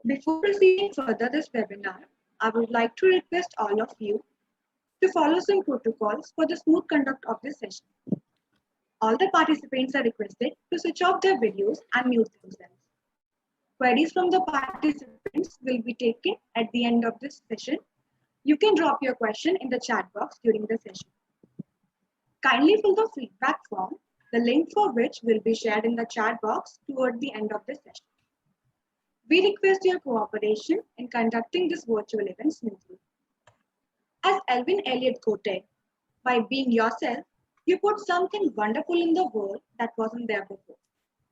Before proceeding further this webinar, I would like to request all of you to follow some protocols for the smooth conduct of this session. All the participants are requested to switch off their videos and mute themselves. Queries from the participants will be taken at the end of this session. You can drop your question in the chat box during the session. Kindly fill the feedback form, the link for which will be shared in the chat box toward the end of the session. We request your cooperation in conducting this virtual event smoothly. As Elvin Elliot quoted, by being yourself, you put something wonderful in the world that wasn't there before.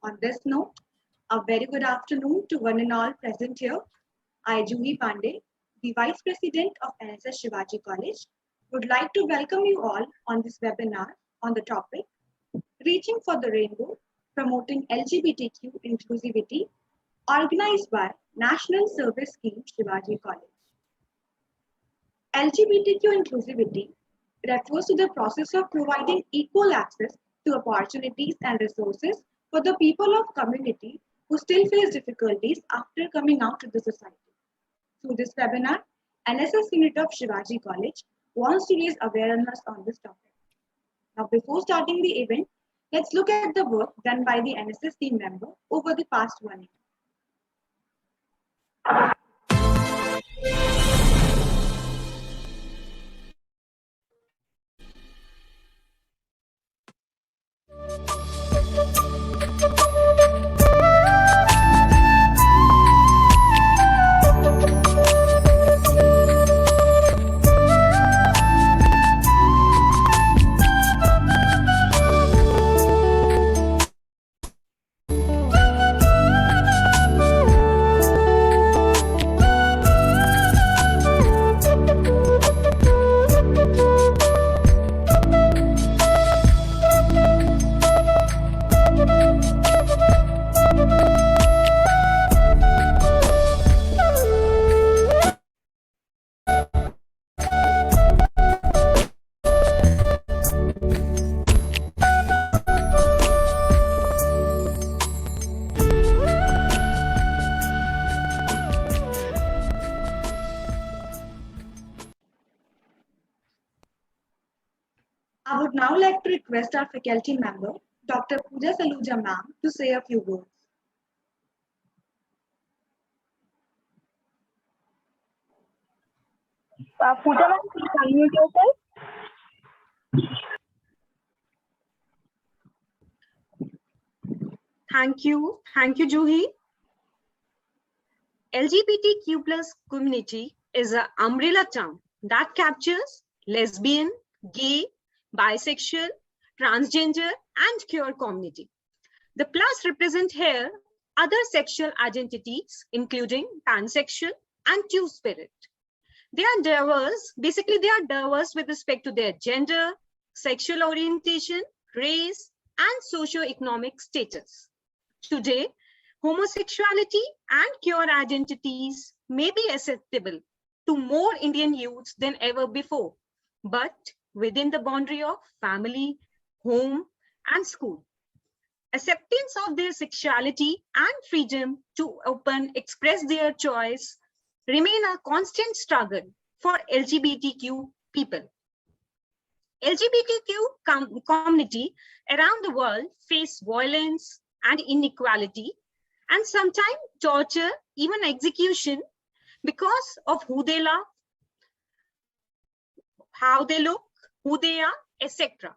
On this note, a very good afternoon to one and all present here. I, Juhi Pandey, the Vice President of NSS Shivaji College, would like to welcome you all on this webinar on the topic, Reaching for the Rainbow, Promoting LGBTQ Inclusivity, organized by National Service Scheme Shivaji College. LGBTQ inclusivity refers to the process of providing equal access to opportunities and resources for the people of community who still face difficulties after coming out to the society. Through this webinar, NSS unit of Shivaji College wants to raise awareness on this topic. Now, before starting the event, let's look at the work done by the NSS team member over the past 1 year. I would now like to request our faculty member, Dr. Pooja Saluja ma'am, to say a few words. Pooja ma'am, please unmute yourself. Thank you, Juhi. LGBTQ plus community is an umbrella term that captures lesbian, gay, bisexual, transgender, and queer community. The plus represent here other sexual identities, including pansexual and two-spirit. They are diverse. Basically, they are diverse with respect to their gender, sexual orientation, race, and socio-economic status. Today, homosexuality and queer identities may be acceptable to more Indian youths than ever before, but within the boundary of family, home, and school. Acceptance of their sexuality and freedom to open, express their choice remain a constant struggle for LGBTQ people. LGBTQ community around the world face violence and inequality, and sometimes torture, even execution, because of who they love, how they look, who they are, etc.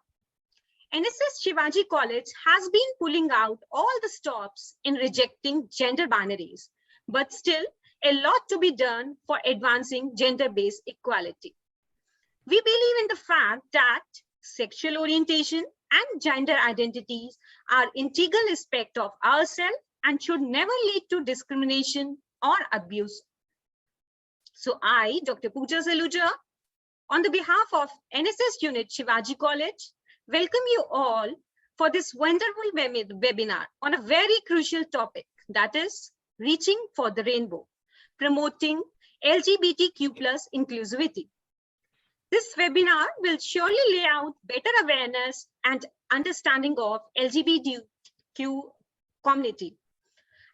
NSS Shivaji College has been pulling out all the stops in rejecting gender binaries, but still a lot to be done for advancing gender-based equality. We believe in the fact that sexual orientation and gender identities are integral aspects of ourselves and should never lead to discrimination or abuse. So I, Dr. Pooja Saluja, on the behalf of NSS Unit Shivaji College, welcome you all for this wonderful webinar on a very crucial topic, that is reaching for the rainbow, promoting LGBTQ plus inclusivity. This webinar will surely lay out better awareness and understanding of LGBTQ community.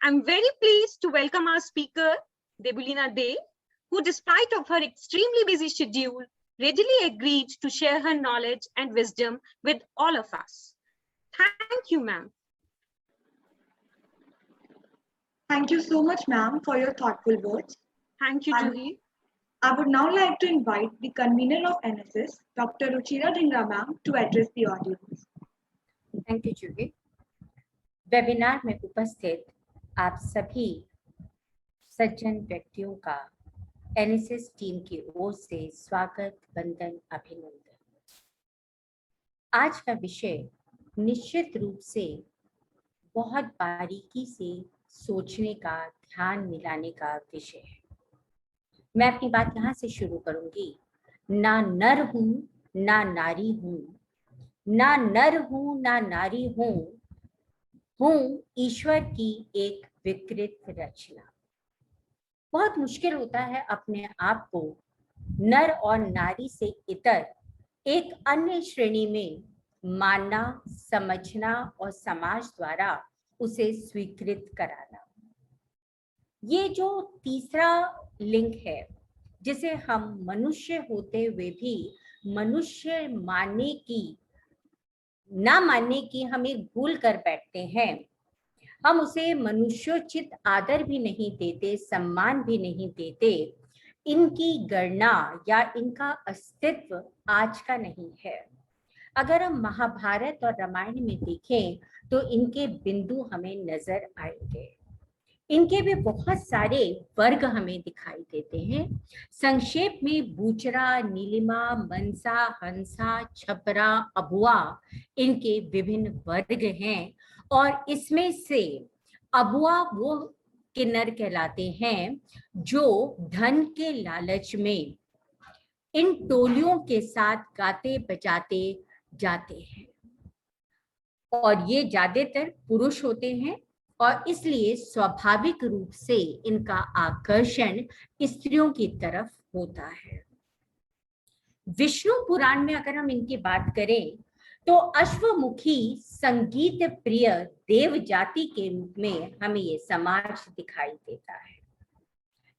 I'm very pleased to welcome our speaker, Debulina Dey, who despite of her extremely busy schedule, readily agreed to share her knowledge and wisdom with all of us. Thank you, ma'am. Thank you so much, ma'am, for your thoughtful words. Thank you, And Juhi. I would now like to invite the convener of NSS, Dr. Ruchira Dhingra ma'am, to address the audience. Thank you Juhi. Webinar में उपस्थित आप सभी सज्जन व्यक्तियों का NSS team की ओर से स्वागत, वंदन, अभिनंदन। आज का विषय निश्चित रूप से बहुत बारीकी से सोचने का, ध्यान मिलाने का विषय है। मैं अपनी बात यहाँ से शुरू करूंगी। ना नर हूं ना नारी हूं, ना नर हूं ना नारी हूं ईश्वर की एक विकृत रचना। बहुत मुश्किल होता है अपने आप को नर और नारी से इतर एक अन्य श्रेणी में मानना, समझना और समाज द्वारा उसे स्वीकृत कराना। ये जो तीसरा लिंग है, जिसे हम मनुष्य होते हुए भी मनुष्य ना मानने की हमें भूल कर बैठते हैं। हम उसे मनुष्योचित आदर भी नहीं देते, सम्मान भी नहीं देते। इनकी गणना या इनका अस्तित्व आज का नहीं है। अगर हम महाभारत और रामायण में देखें तो इनके बिंदु हमें नजर आएंगे। इनके भी बहुत सारे वर्ग हमें दिखाई देते हैं। संक्षेप में बूचरा, नीलिमा, मनसा, हंसा, छपरा, अबुआ इनके विभिन्न वर्ग हैं। और इसमें से अबुआ वो किन्नर कहलाते हैं जो धन के लालच में इन टोलियों के साथ गाते बजाते जाते हैं और ये ज्यादातर पुरुष होते हैं और इसलिए स्वाभाविक रूप से इनका आकर्षण स्त्रियों की तरफ होता है। विष्णु पुराण में अगर हम इनकी बात करें तो अश्वमुखी संगीत प्रिय देव जाति के रूप में हमें ये समाज दिखाई देता है।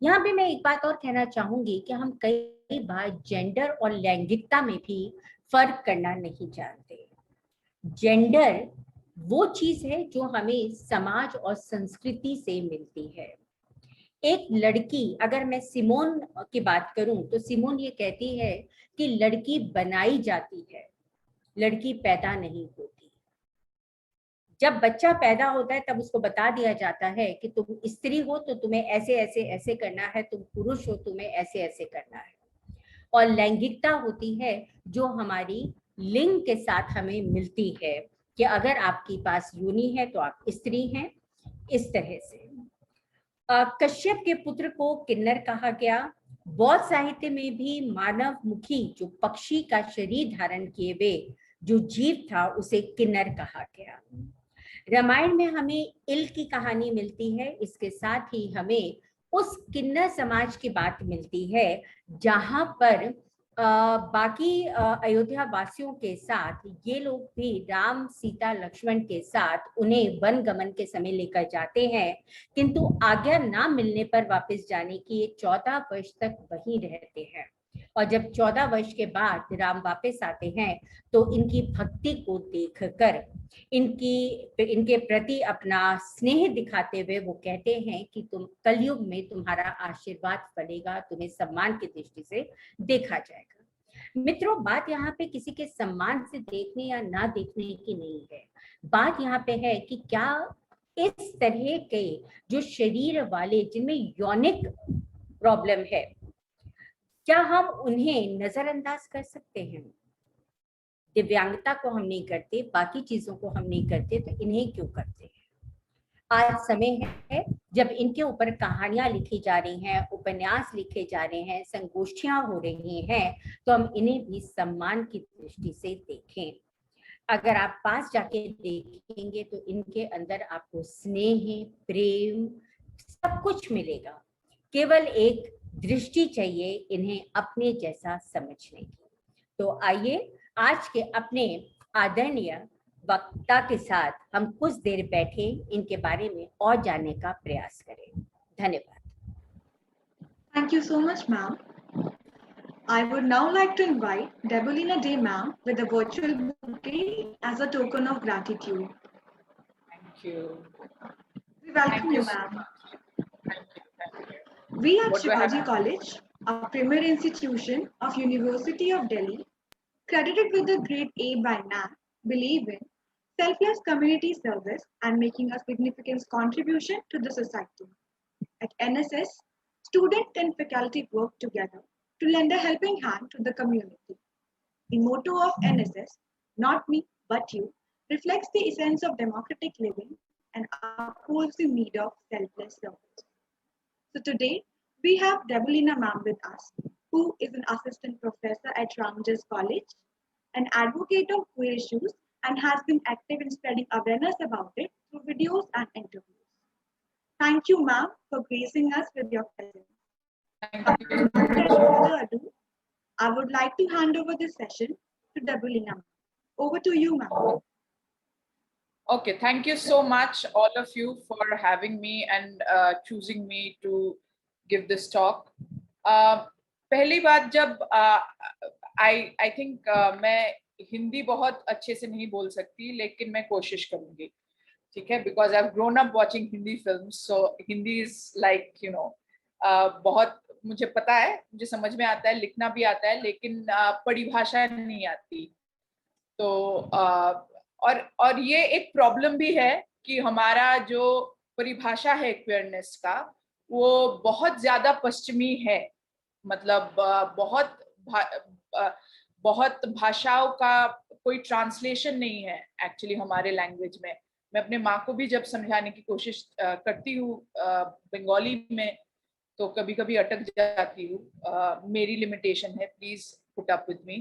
यहाँ पे मैं एक बात और कहना चाहूंगी कि हम कई बार जेंडर और लैंगिकता में भी फर्क करना नहीं जानते। जेंडर वो चीज है जो हमें समाज और संस्कृति से मिलती है। एक लड़की, अगर मैं सिमोन की बात करूं तो सिमोन ये कहती है कि लड़की बनाई जाती है, लड़की पैदा नहीं होती। जब बच्चा पैदा होता है तब उसको बता दिया जाता है कि तुम स्त्री हो तो तुम्हें ऐसे ऐसे ऐसे करना है, तुम पुरुष हो तुम्हें ऐसे ऐसे करना है। और लैंगिकता होती है जो हमारी लिंग के साथ हमें मिलती है कि अगर आपके पास योनि है तो आप स्त्री हैं, इस तरह से। कश्यप के पुत्र को किन्नर कहा गया। बौद्ध साहित्य में भी मानव मुखी जो पक्षी का शरीर धारण किए हुए जो जीव था उसे किन्नर कहा गया। रामायण में हमें इल की कहानी मिलती है। इसके साथ ही हमें उस किन्नर समाज की बात मिलती है जहां पर बाकी अयोध्या वासियों के साथ ये लोग भी राम, सीता, लक्ष्मण के साथ उन्हें वन गमन के समय लेकर जाते हैं, किंतु आज्ञा ना मिलने पर वापस जाने की ये 14 वर्ष तक वहीं रहते हैं। और जब 14 वर्ष के बाद राम वापस आते हैं तो इनकी भक्ति को देखकर इनके प्रति अपना स्नेह दिखाते हुए वो कहते हैं कि तुम कलयुग में तुम्हारा आशीर्वाद फलेगा, तुम्हें सम्मान की दृष्टि से देखा जाएगा। मित्रों, बात यहाँ पे किसी के सम्मान से देखने या ना देखने की नहीं है। बात यहाँ पे है कि क्या इस तरह के जो शरीर वाले जिनमें यौनिक प्रॉब्लम है, क्या हम उन्हें नजरअंदाज कर सकते हैं? दिव्यांगता को हम नहीं करते, बाकी चीजों को हम नहीं करते, तो इन्हें क्यों करते हैं? आज समय है जब इनके ऊपर कहानियां लिखी जा रही हैं, उपन्यास लिखे जा रहे हैं, संगोष्ठियां हो रही हैं, तो हम इन्हें भी सम्मान की दृष्टि से देखें। अगर आप पास जाके देखेंगे तो इनके अंदर आपको स्नेह, प्रेम सब कुछ मिलेगा। केवल एक दृष्टि चाहिए इन्हें अपने जैसा समझने की। तो आइए आज के अपने आदरणीय वक्ता के साथ हम कुछ देर बैठे इनके बारे में और जानने का प्रयास करें। धन्यवाद। Thank you so much, ma'am. I would now like to invite Debulina Day, ma'am, with a virtual bouquet as a token of gratitude. Thank you. We welcome Thank you, you so ma'am. much. Thank you. We at What do I have? Shivaji College, a premier institution of University of Delhi, credited with the grade A by NAC, believe in selfless community service and making a significant contribution to the society. At NSS, students and faculty work together to lend a helping hand to the community. The motto of NSS, not me but you, reflects the essence of democratic living and upholds the need of selfless service. So today, we have Debulina ma'am with us, who is an assistant professor at Ramjas College, an advocate of queer issues, and has been active in spreading awareness about it through videos and interviews. Thank you, ma'am, for gracing us with your presence. Thank you so Without any much. further ado, I would like to hand over this session to Debulina ma'am. Over to you, ma'am. Okay, thank you so much, all of you, for having me and choosing me to give this talk. पहली बात जब I think मैं हिंदी बहुत अच्छे से नहीं बोल सकती, लेकिन मैं कोशिश करूंगी, ठीक है? Because I've grown up watching Hindi films, so Hindi is like, you know, बहुत मुझे पता है, मुझे समझ में आता है, लिखना भी आता है, लेकिन परिभाषा नहीं आती. तो और ये एक प्रॉब्लम भी है कि हमारा जो परिभाषा है क्वेयरनेस का, वो बहुत ज्यादा पश्चिमी है. मतलब बहुत भाषाओं का कोई ट्रांसलेशन नहीं है एक्चुअली हमारे लैंग्वेज में. मैं अपने माँ को भी जब समझाने की कोशिश करती हूँ बंगाली में, तो कभी कभी अटक जाती हूँ. मेरी लिमिटेशन है, please put up with me.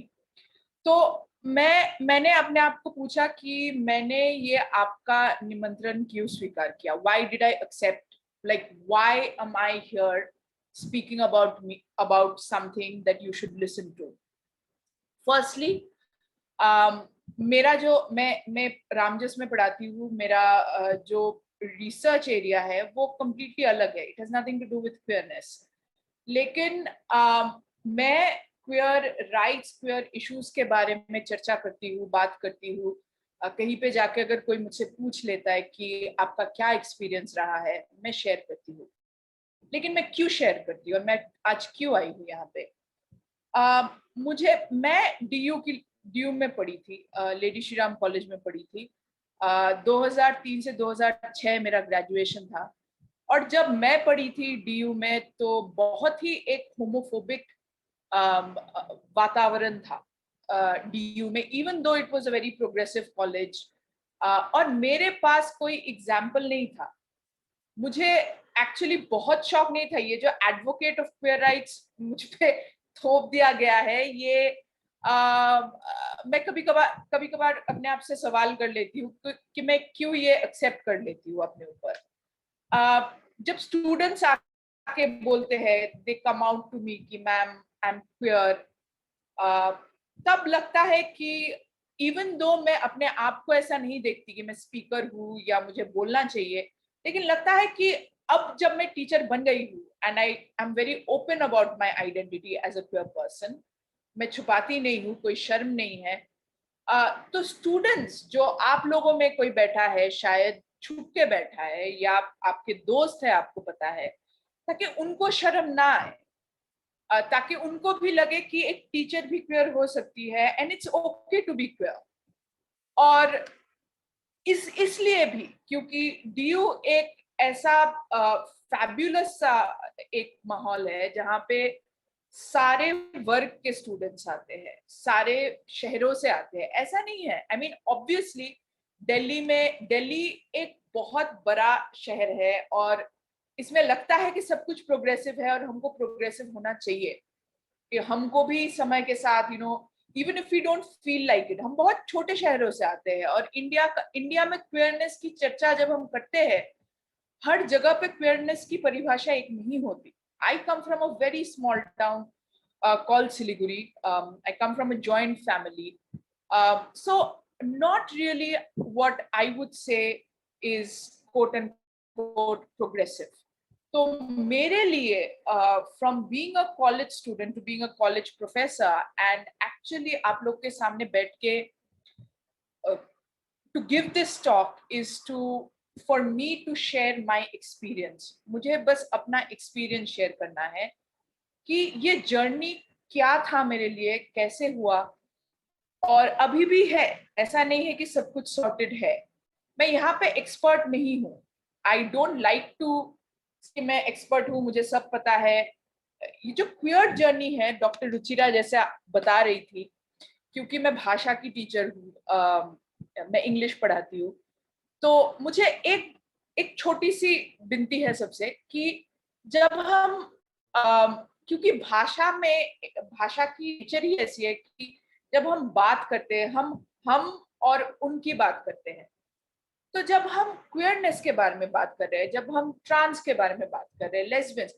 तो मैंने अपने आप को पूछा कि मैंने ये आपका निमंत्रण क्यों स्वीकार किया. Why did I accept? Like, why am I here speaking about something that you should listen to? Firstly, मेरा जो मैं रामजस में पढ़ाती हूँ, मेरा जो रिसर्च एरिया है वो completely अलग है. It has nothing to do with queerness. लेकिन मैं क्वेयर राइट्स, क्वेयर इश्यूज के बारे में चर्चा करती हूँ, बात करती हूँ. कहीं पे जाके अगर कोई मुझसे पूछ लेता है कि आपका क्या एक्सपीरियंस रहा है, मैं शेयर करती हूँ. लेकिन मैं क्यों शेयर करती हूँ और मैं आज क्यों आई हूँ यहाँ पे? मैं डीयू में पढ़ी थी, लेडी श्री राम कॉलेज में पढ़ी थी. 2003 से 2006 मेरा ग्रेजुएशन था. और जब मैं पढ़ी थी डीयू में, तो बहुत ही एक होमोफोबिक वातावरण था डीयू में, even though it was a very progressive college. और मेरे पास कोई एग्जाम्पल नहीं था. मुझे एक्चुअली बहुत शौक नहीं था. ये जो एडवोकेट ऑफ क्वेयर राइट्स मुझ पे थोप दिया गया है, ये मैं कभी कभार अपने आप से सवाल कर लेती हूँ कि मैं क्यों ये एक्सेप्ट कर लेती हूँ अपने ऊपर. जब स्टूडेंट्स आके बोलते हैं, दे कम आउट टू मी कि मैम आई एम क्वेयर, तब लगता है कि इवन दो मैं अपने आप को ऐसा नहीं देखती कि मैं स्पीकर हूँ या मुझे बोलना चाहिए, लेकिन लगता है कि अब जब मैं टीचर बन गई हूँ and I am very open about my identity as a queer person, मैं छुपाती नहीं हूँ, कोई शर्म नहीं है. तो स्टूडेंट्स, जो आप लोगों में कोई बैठा है, शायद छुप के बैठा है, या आपके दोस्त है, आपको पता है, ताकि उनको शर्म ना आए, ताकि उनको भी लगे कि एक टीचर भी क्वेयर हो सकती है and it's okay to be queer. और इसलिए भी क्योंकि डीयू एक ऐसा फैब्युलस सा एक माहौल है जहाँ पे सारे वर्ग के स्टूडेंट्स आते हैं, सारे शहरों से आते हैं. ऐसा नहीं है, आई मीन ऑब्वियसली दिल्ली एक बहुत बड़ा शहर है और इसमें लगता है कि सब कुछ प्रोग्रेसिव है और हमको प्रोग्रेसिव होना चाहिए, कि हमको भी समय के साथ, you know, even if we don't feel like it. हम बहुत छोटे शहरों से आते हैं और इंडिया में क्वेयरनेस की चर्चा जब हम करते हैं, हर जगह पे क्वेयरनेस की परिभाषा एक नहीं होती. I come from a very small town called Siliguri. I come from a joint family. So not really what I would say is quote unquote progressive. तो मेरे लिए from being a college student to being a college professor and actually आप लोग के सामने बैठ के to give this talk is for me to share my experience. मुझे बस अपना experience share करना है कि ये journey क्या था मेरे लिए, कैसे हुआ, और अभी भी है. ऐसा नहीं है कि सब कुछ sorted है. मैं यहाँ पे expert नहीं हूँ. I don't like to कि मैं expert हूँ, मुझे सब पता है. ये जो queer journey है, डॉक्टर रुचिरा जैसे बता रही थी, क्योंकि मैं भाषा की टीचर हूँ, मैं इंग्लिश पढ़ाती हूँ, तो मुझे एक छोटी सी विनती है सबसे कि जब हम क्योंकि भाषा की नेचर ही ऐसी है कि जब हम बात करते हैं, हम और उनकी बात करते हैं. तो जब हम क्वियरनेस के बारे में बात कर रहे हैं, जब हम ट्रांस के बारे में बात कर रहे हैं, lesbians,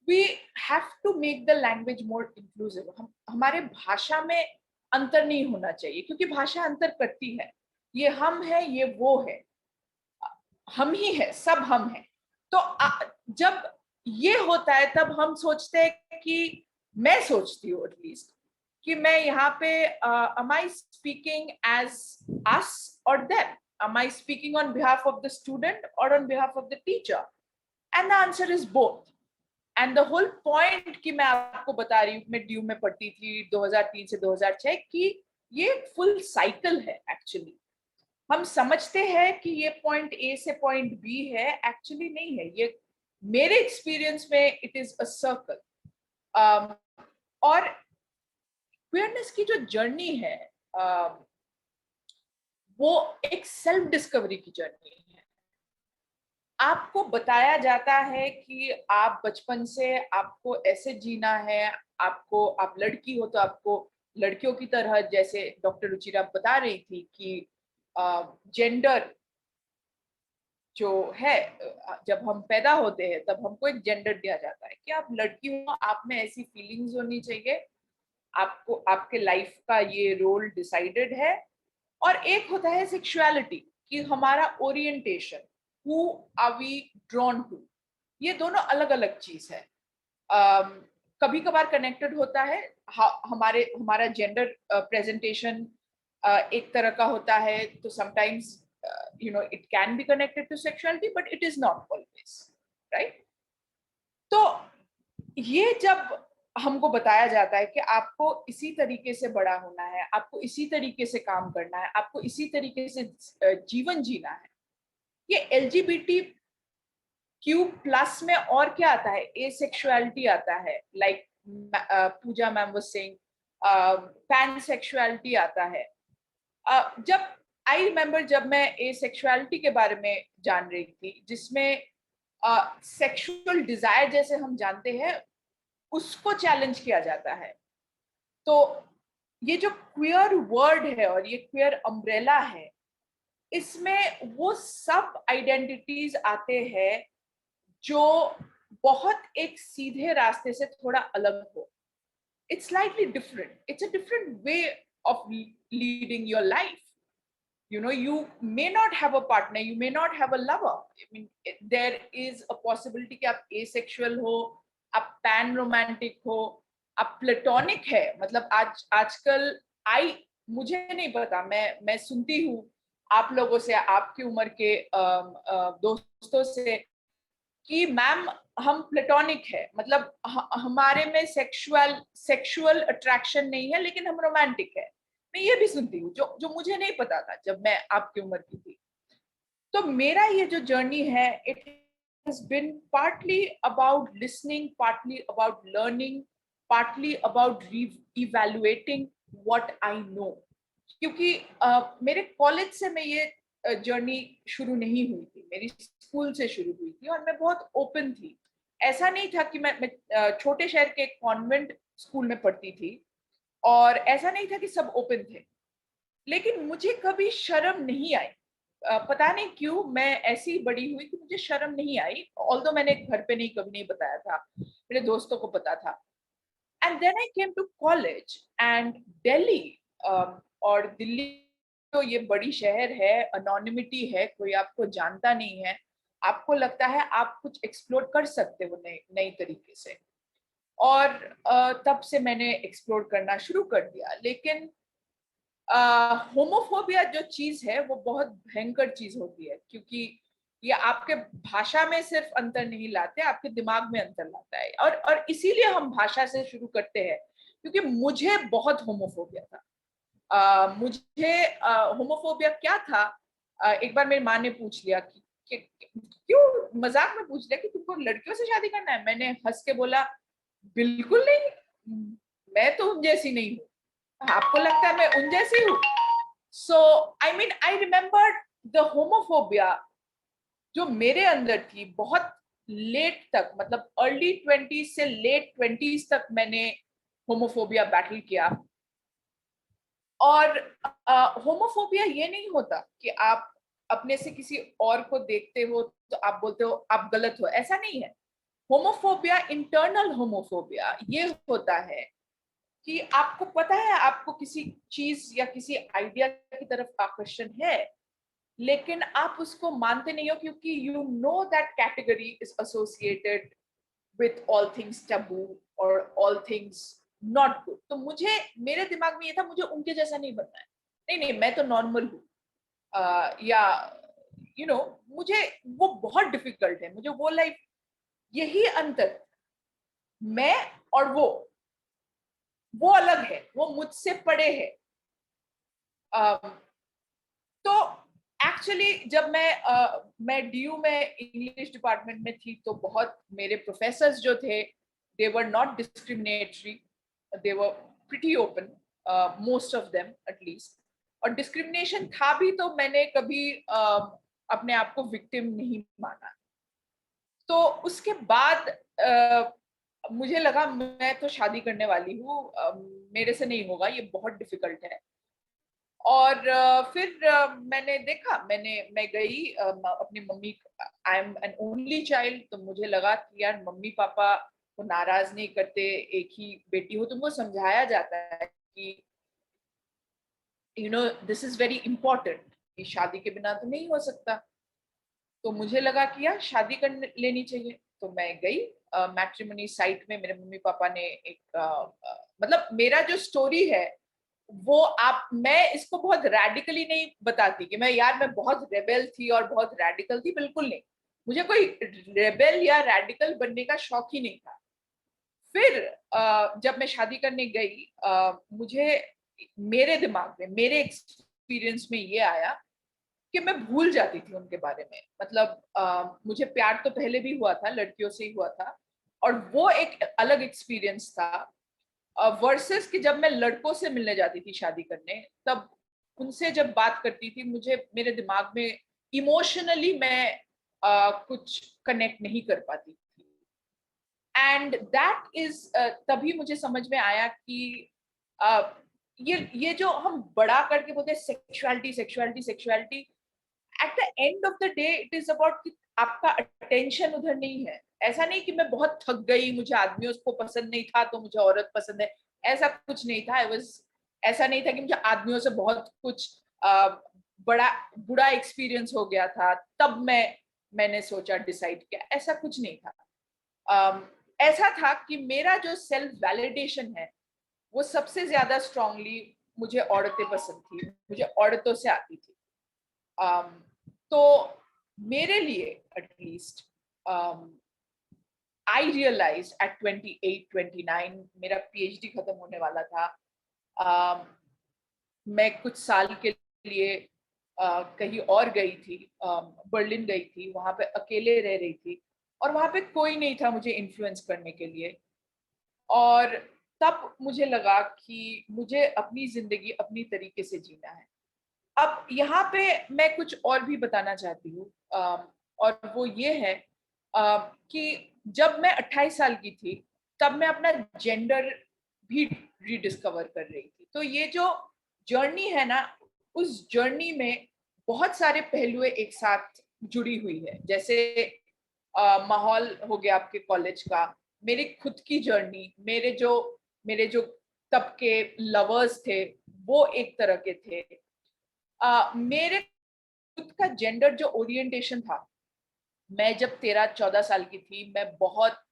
we have to make the language more inclusive. हमारे भाषा में अंतर नहीं होना चाहिए, क्योंकि भाषा अंतर करती है. ये हम है, ये वो है, हम ही है, सब हम हैं. तो जब ये होता है तब हम सोचते हैं कि, मैं सोचती हूँ एटलीस्ट, कि मैं यहाँ पे am I speaking as us or them? Am I speaking on behalf of the student or on behalf of the teacher? And the answer is both. And the whole point कि मैं आपको बता रही हूँ, मैं ड्यू में पढ़ती थी 2003 से 2006, कि ये फुल साइकिल है. एक्चुअली हम समझते हैं कि ये पॉइंट ए से पॉइंट बी है, एक्चुअली नहीं है. ये मेरे एक्सपीरियंस में इट इज अ सर्कल. और क्वियरनेस की जो जर्नी है, वो एक सेल्फ डिस्कवरी की जर्नी है. आपको बताया जाता है कि आप बचपन से आपको ऐसे जीना है, आप लड़की हो तो आपको लड़कियों की तरह, जैसे डॉक्टर रुचिरा बता रही थी कि जेंडर जो है, जब हम पैदा होते हैं तब हमको एक जेंडर दिया जाता है कि आप लड़की हो, आप में ऐसी फीलिंग्स होनी चाहिए, आपको आपके लाइफ का ये रोल डिसाइडेड है. और एक होता है सेक्सुअलिटी, कि हमारा orientation, who are we drawn to. ये दोनों अलग अलग चीज है. कभी कभार कनेक्टेड होता है. हमारा जेंडर प्रेजेंटेशन एक तरह का होता है, तो sometimes it can be connected to sexuality, but it is not always, right? तो ये जब हमको बताया जाता है कि आपको इसी तरीके से बड़ा होना है, आपको इसी तरीके से काम करना है, आपको इसी तरीके से जीवन जीना है. ये LGBTQ+ में और क्या आता है? एसेक्सुअलिटी आता है, like Puja ma'am was saying, pansexuality आता है. जब आई रिमेम्बर, जब मैं एसेक्सुअलिटी के बारे में जान रही थी, जिसमें सेक्सुअल डिजायर जैसे हम जानते हैं उसको चैलेंज किया जाता है. तो ये जो क्वियर वर्ड है और ये क्वियर अम्ब्रेला है, इसमें वो सब आइडेंटिटीज आते हैं जो बहुत एक सीधे रास्ते से थोड़ा अलग हो. It's slightly different. It's a different way of leading your life. You may not have a partner, you may not have a lover. I mean, there is a possibility कि आप asexual हो, आप pan romantic हो, आप platonic है. मतलब आजकल मुझे नहीं पता, मैं सुनती हूँ आप लोगों से, आपकी उम्र के दोस्तों से, कि मैम हम प्लेटोनिक है, मतलब हमारे में सेक्सुअल अट्रैक्शन नहीं है, लेकिन हम रोमांटिक है. मैं ये भी सुनती हूँ, जो मुझे नहीं पता था जब मैं आपकी उम्र की थी. तो मेरा ये जो जर्नी है, it has been partly about listening, partly about learning, partly about evaluating what I know. क्योंकि मेरे कॉलेज से मैं ये जर्नी शुरू नहीं हुई थी, मेरी स्कूल से शुरू हुई थी, और मैं बहुत ओपन थी. ऐसा नहीं था कि मैं छोटे शहर के कॉन्वेंट स्कूल में पढ़ती थी, और ऐसा नहीं था कि सब ओपन थे, लेकिन मुझे कभी शर्म नहीं आई. पता नहीं क्यों मैं ऐसी बड़ी हुई कि मुझे शर्म नहीं आई, ऑल्दो मैंने घर पे कभी नहीं बताया था, मेरे दोस्तों को पता था. And then I came to college, and Delhi और दिल्ली टोक्यो ये बड़ी शहर है, अनोनिमिटी है, कोई आपको जानता नहीं है, आपको लगता है आप कुछ एक्सप्लोर कर सकते हो नई तरीके से। और तब से मैंने एक्सप्लोर करना शुरू कर दिया। लेकिन होमोफोबिया जो चीज है वो बहुत भयंकर चीज होती है, क्योंकि ये आपके भाषा में सिर्फ अंतर नहीं लाते, आपके दिमाग में अंतर लाता है। और इसीलिए हम भाषा से शुरू करते हैं, क्योंकि मुझे बहुत होमोफोबिया था। मुझे होमोफोबिया क्या था, एक बार मेरी माँ ने पूछ लिया कि क्यों, मजाक में पूछ लिया कि तुमको लड़कियों से शादी करना है। मैंने हंस के बोला बिल्कुल नहीं, मैं तो उन जैसी नहीं हूँ, आपको लगता है मैं उन जैसी हूँ? सो आई रिमेम्बर द होमोफोबिया जो मेरे अंदर थी बहुत लेट तक, मतलब अर्ली 20s से लेट 20s तक मैंने होमोफोबिया बैटल किया। और होमोफोबिया ये नहीं होता कि आप अपने से किसी और को देखते हो तो आप बोलते हो आप गलत हो, ऐसा नहीं है। होमोफोबिया, इंटरनल होमोफोबिया ये होता है कि आपको पता है आपको किसी चीज या किसी आइडिया की तरफ आकर्षण है, लेकिन आप उसको मानते नहीं हो, क्योंकि you know that category is associated with all things taboo और ऑल थिंग्स नॉट गुड। तो मुझे, मेरे दिमाग में ये था मुझे उनके जैसा नहीं बनना है, नहीं मैं तो नॉर्मल हूँ। या मुझे वो बहुत डिफिकल्ट है, मुझे वो लाइफ, यही अंतर, मैं और वो अलग है, वो मुझसे पड़े है। तो एक्चुअली जब मैं डीयू में इंग्लिश डिपार्टमेंट में थी, तो बहुत मेरे प्रोफेसर्स जो थे, they were not discriminatory, they were pretty open, most of them at least. और डिस्क्रिमिनेशन था भी तो मैंने कभी अपने आप को विक्टिम नहीं माना। तो उसके बाद मुझे लगा मैं तो शादी करने वाली हूँ, मेरे से नहीं होगा, ये बहुत डिफिकल्ट है। और फिर मैंने देखा, मैं गई अपनी mummy, I am an only child, तो मुझे लगा कि यार मम्मी पापा को नाराज नहीं करते, एक ही बेटी हो, तुमको समझाया जाता है कि दिस इज वेरी इंपॉर्टेंट, कि शादी के बिना तो नहीं हो सकता। तो मुझे लगा कि यार शादी कर लेनी चाहिए। तो मैं गई मैट्रिमोनी साइट में, मेरे मम्मी पापा ने एक मतलब मेरा जो स्टोरी है वो मैं इसको बहुत रैडिकली नहीं बताती कि मैं बहुत रेबेल थी और बहुत रैडिकल थी, बिल्कुल नहीं। मुझे कोई रेबेल या रैडिकल बनने का शौक ही नहीं था। फिर जब मैं शादी करने गई, मुझे, मेरे दिमाग में, मेरे एक्सपीरियंस में ये आया कि मैं भूल जाती थी उनके बारे में। मतलब मुझे प्यार तो पहले भी हुआ था, लड़कियों से ही हुआ था, और वो एक अलग एक्सपीरियंस था वर्सेस कि जब मैं लड़कों से मिलने जाती थी शादी करने, तब उनसे जब बात करती थी, मेरे दिमाग में इमोशनली मैं कुछ कनेक्ट नहीं कर पाती थी। एंड दैट इज, तभी मुझे समझ में आया कि ये जो हम बड़ा करके बोलते हैं sexuality sexuality sexuality, at the end of the day it is about कि आपका अटेंशन उधर नहीं है। ऐसा नहीं कि मैं बहुत थक गई, मुझे आदमियों को पसंद नहीं था तो मुझे औरत पसंद है, ऐसा कुछ नहीं था। ऐसा नहीं था कि मुझे आदमियों से बहुत कुछ बुरा एक्सपीरियंस हो गया था तब मैंने सोचा, डिसाइड किया, ऐसा कुछ नहीं था। ऐसा था कि मेरा जो सेल्फ वैलिडेशन है वो सबसे ज्यादा स्ट्रांगली, मुझे औरतें पसंद थी, मुझे औरतों से आती थी। तो मेरे लिए एटलीस्ट आई रियलाइज एट 28-29, मेरा पीएचडी खत्म होने वाला था। मैं कुछ साल के लिए कहीं और गई थी, बर्लिन गई थी, वहां पे अकेले रह रही थी और वहां पे कोई नहीं था मुझे इन्फ्लुएंस करने के लिए। और तब मुझे लगा कि मुझे अपनी जिंदगी अपनी तरीके से जीना है। अब यहाँ पे मैं कुछ और भी बताना चाहती हूँ, और वो ये है कि जब मैं 28 साल की थी तब मैं अपना जेंडर भी रीडिस्कवर कर रही थी। तो ये जो जर्नी है ना, उस जर्नी में बहुत सारे पहलुएं एक साथ जुड़ी हुई है। जैसे माहौल हो गया आपके कॉलेज का, मेरी खुद की जर्नी, मेरे जो तब के लवर्स थे वो एक तरह के थे, मेरे खुद का जेंडर जो ओरिएंटेशन था, मैं जब 13-14 साल की थी, मैं बहुत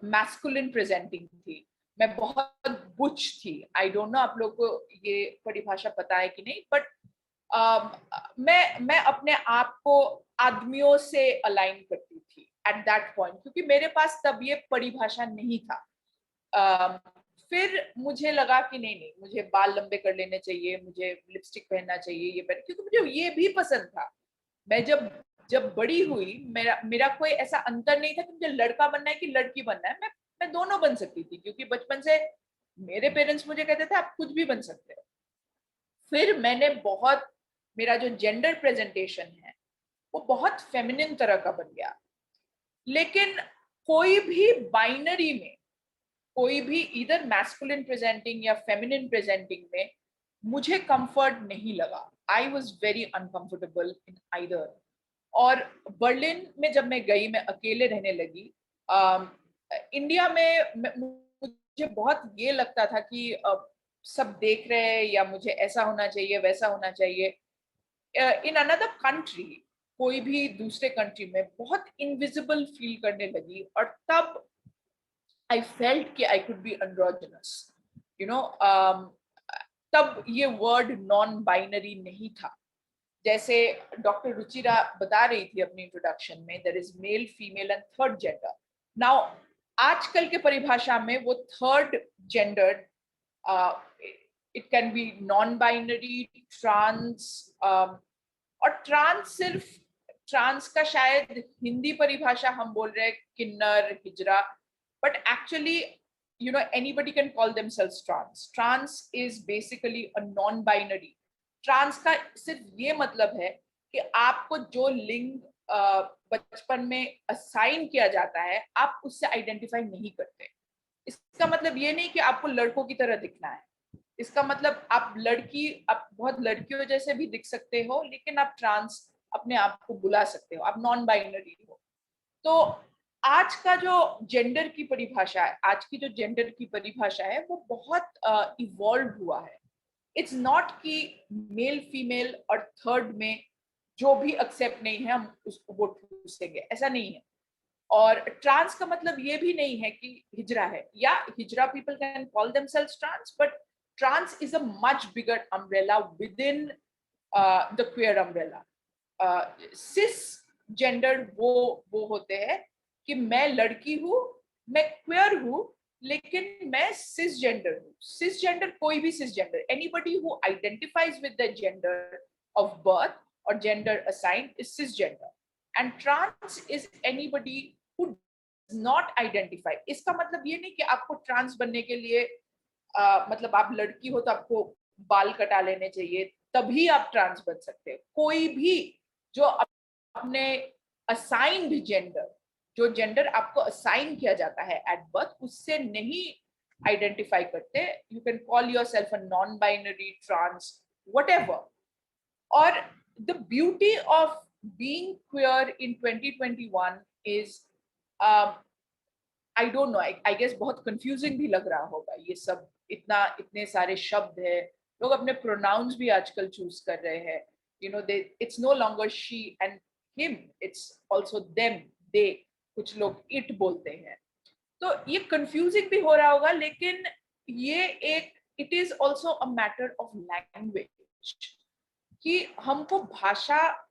मैस्कुलिन प्रेजेंटिंग थी, मैं बहुत बुच थी। आई डोंट नो आप लोग को ये परिभाषा पता है कि नहीं, बट मैं अपने आप को आदमियों से अलाइन करती थी एट दैट पॉइंट, क्योंकि मेरे पास तब ये परिभाषा नहीं था। फिर मुझे लगा कि नहीं, मुझे बाल लंबे कर लेने चाहिए, मुझे लिपस्टिक पहनना चाहिए, ये क्योंकि मुझे ये भी पसंद था। मैं जब बड़ी हुई, मेरा कोई ऐसा अंतर नहीं था कि मुझे लड़का बनना है कि लड़की बनना है। मैं दोनों बन सकती थी, क्योंकि बचपन से मेरे पेरेंट्स मुझे कहते थे आप कुछ भी बन सकते हो। फिर मेरा जो जेंडर प्रेजेंटेशन है वो बहुत फेमिनिन तरह का बन गया। लेकिन कोई भी बाइनरी में, कोई भी इधर मैस्कुलिन प्रेजेंटिंग या फेमिनिन प्रेजेंटिंग में मुझे कंफर्ट नहीं लगा। I was very uncomfortable in either. और बर्लिन में जब मैं गई, मैं अकेले रहने लगी। इंडिया में मुझे बहुत ये लगता था कि सब देख रहे हैं या मुझे ऐसा होना चाहिए, वैसा होना चाहिए। इन अनदर कंट्री, कोई भी दूसरे कंट्री में बहुत इनविजिबल फील करने लगी। और तब आई फेल्ट कि I could be androgynous, you know. तब ये वर्ड नॉन बाइनरी नहीं था। जैसे डॉक्टर रुचिरा बता रही थी अपनी इंट्रोडक्शन में, there is male, female and third gender. Now आजकल के परिभाषा में वो third gender, it can be non binary, trans, और ट्रांस का शायद हिंदी परिभाषा हम बोल रहे हैं किन्नर, हिजरा, but actually anybody can call themselves trans. Trans is basically a non-binary. Trans का सिर्फ ये मतलब है कि आपको जो लिंग बचपन में असाइन किया जाता है, आप उससे आइडेंटिफाई नहीं करते। इसका मतलब ये नहीं कि आपको लड़कों की तरह दिखना है। इसका मतलब आप बहुत लड़कियों जैसे भी दिख सकते हो, लेकिन आप ट्रांस अपने आप को बुला सकते हो, आप नॉन बाइनरी हो। तो आज का जो जेंडर की परिभाषा है, आज की जो जेंडर की परिभाषा है, वो बहुत इवॉल्व हुआ है। इट्स नॉट कि मेल, फीमेल और थर्ड में जो भी एक्सेप्ट नहीं है हम उसको वो ठूसेंगे, ऐसा नहीं है। और ट्रांस का मतलब ये भी नहीं है कि हिजरा है, या हिजरा people can call themselves trans, but trans is a much bigger umbrella within the queer umbrella. Cis gender वो होते हैं कि मैं लड़की हूँ, मैं क्वेयर हूँ, लेकिन मैं सिस जेंडर हूँ। सिस जेंडर कोई भी cis gender, anybody who identifies with the gender of birth और gender assigned is cis gender, and trans is anybody who does not identify. इसका मतलब ये नहीं कि आपको ट्रांस बनने के लिए मतलब आप लड़की हो तो आपको बाल कटा लेने चाहिए तभी आप ट्रांस बन सकते हो। कोई भी जो अपने असाइन्ड जेंडर, जो जेंडर आपको असाइन किया जाता है एट बर्थ, उससे नहीं आइडेंटिफाई करते, you can call yourself a non binary, trans, whatever. और the beauty of being queer in 2021 is, I don't know, I guess बहुत कंफ्यूजिंग भी लग रहा होगा ये सब, इतने सारे शब्द है। लोग अपने प्रोनाउंस भी आजकल चूज कर रहे हैं, it's no longer she and him, it's also them, they, कुछ लोग इट बोलते हैं। तो ये कंफ्यूजिंग भी हो रहा होगा, लेकिन ये it is also a matter of language, कि हमको भाषा,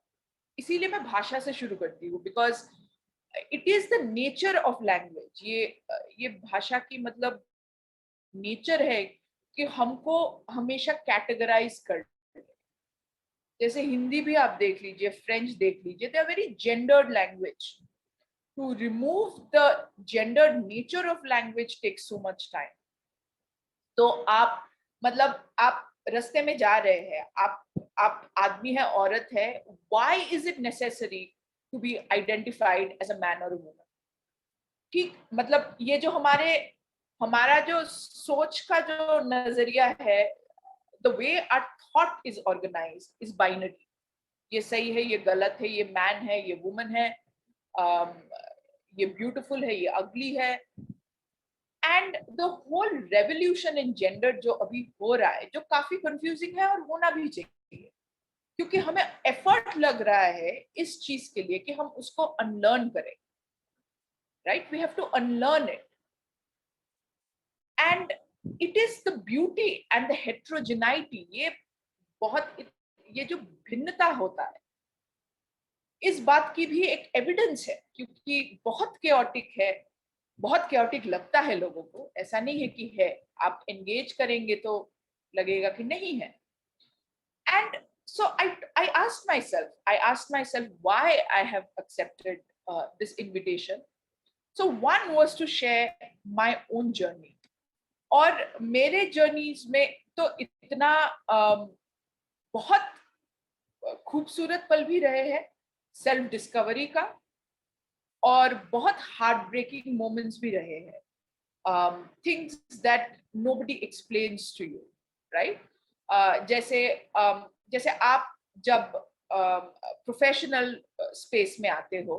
इसीलिए मैं भाषा से शुरू करती हूँ, because it is the nature of language. ये भाषा की मतलब नेचर है कि हमको हमेशा कैटेगराइज कर, जैसे हिंदी भी आप देख लीजिए, फ्रेंच देख लीजिए, they are very gendered language. To remove the gendered nature of language takes so much time. तो आप रास्ते में जा रहे हैं, आप आदमी है, औरत है, why is it necessary to be identified as a man or a woman? कि मतलब ये जो हमारा जो सोच का जो नजरिया है, the way our thought is organized is binary. ये सही है, ये गलत है, ये मैन है, ये वुमन है, ये ब्यूटीफुल है, ये अगली है। And the whole revolution in gender जो अभी हो रहा है, जो काफी कंफ्यूजिंग है और होना भी चाहिए, क्योंकि हमें एफर्ट लग रहा है इस चीज के लिए कि हम उसको अनलर्न करें, right? We have to unlearn it, and it is the beauty and the heterogeneity, ये जो भिन्नता होता है, इस बात की भी एक एविडेंस है, क्योंकि बहुत केओटिक है, बहुत केओटिक लगता है लोगों को, ऐसा नहीं है कि है, आप एंगेज करेंगे तो लगेगा कि नहीं है। And so I asked myself why I have accepted this invitation. So one was to share my own journey, और मेरे जर्नीज में तो इतना बहुत खूबसूरत पल भी रहे हैं सेल्फ डिस्कवरी का, और बहुत हार्ट ब्रेकिंग मोमेंट्स भी रहे हैं, things that nobody explains to you, right? जैसे आप जब प्रोफेशनल स्पेस में आते हो,